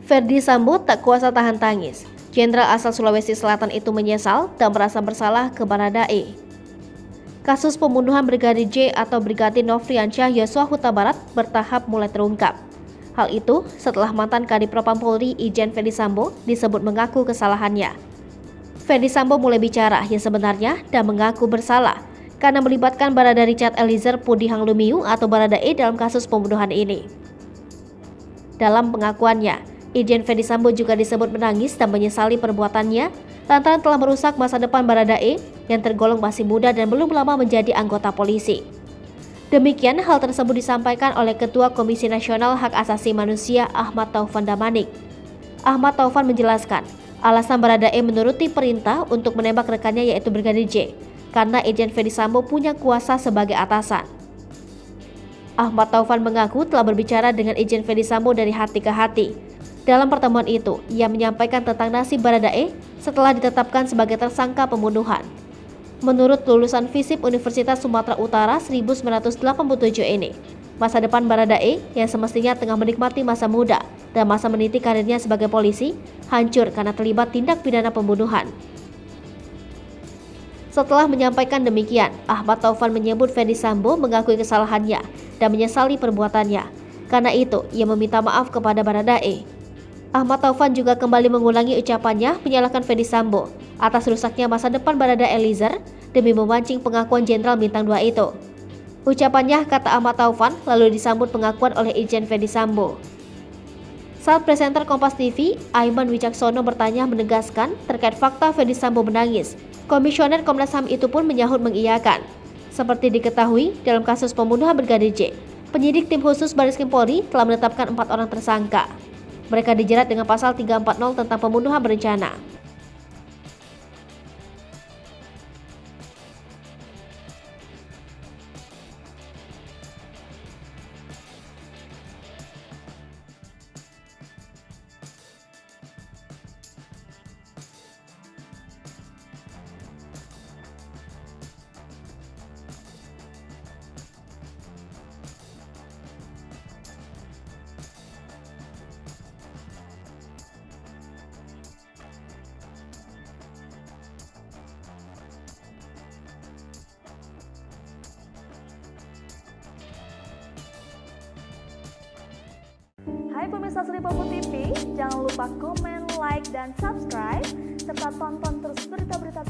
Ferdy Sambo tak kuasa tahan tangis. Jenderal asal Sulawesi Selatan itu menyesal dan merasa bersalah ke Baradae. Kasus pembunuhan Brigadir J atau Brigadir Nofriansyah Yosua Huta Barat bertahap mulai terungkap. Hal itu setelah mantan Kadif Propam Polri Irjen Ferdy Sambo disebut mengaku kesalahannya. Ferdy Sambo mulai bicara yang sebenarnya dan mengaku bersalah karena melibatkan Barada Richard Eliezer Pudihang Lumiu atau Baradae dalam kasus pembunuhan ini. Dalam pengakuannya, Irjen Ferdy Sambo juga disebut menangis dan menyesali perbuatannya lantaran telah merusak masa depan Baradae yang tergolong masih muda dan belum lama menjadi anggota polisi. Demikian hal tersebut disampaikan oleh Ketua Komisi Nasional Hak Asasi Manusia Ahmad Taufan Damanik. Ahmad Taufan menjelaskan, alasan Baradae menuruti perintah untuk menembak rekannya yaitu Brigadir J karena Irjen Ferdy Sambo punya kuasa sebagai atasan. Ahmad Taufan mengaku telah berbicara dengan Irjen Ferdy Sambo dari hati ke hati. Dalam pertemuan itu, ia menyampaikan tentang nasib Baradae setelah ditetapkan sebagai tersangka pembunuhan. Menurut lulusan FISIP Universitas Sumatera Utara 1987 ini, masa depan Baradae yang semestinya tengah menikmati masa muda dan masa meniti karirnya sebagai polisi hancur karena terlibat tindak pidana pembunuhan. Setelah menyampaikan demikian, Ahmad Taufan menyebut Ferdy Sambo mengakui kesalahannya dan menyesali perbuatannya. Karena itu, ia meminta maaf kepada Baradae. Ahmad Taufan juga kembali mengulangi ucapannya menyalahkan Ferdy Sambo atas rusaknya masa depan Barada Eliezer demi memancing pengakuan Jenderal Bintang 2 itu. Ucapannya, kata Ahmad Taufan, lalu disambut pengakuan oleh Irjen Ferdy Sambo. Saat presenter Kompas TV, Aiman Wicaksono bertanya menegaskan terkait fakta Ferdy Sambo menangis. Komisioner Komnas HAM itu pun menyahut mengiyakan. Seperti diketahui, dalam kasus pembunuhan Brigadir J, penyidik tim khusus Bareskrim Polri telah menetapkan 4 orang tersangka. Mereka dijerat dengan pasal 340 tentang pembunuhan berencana. Hai pemirsa Sri Popo TV, jangan lupa komen, like, dan subscribe, serta tonton terus berita-berita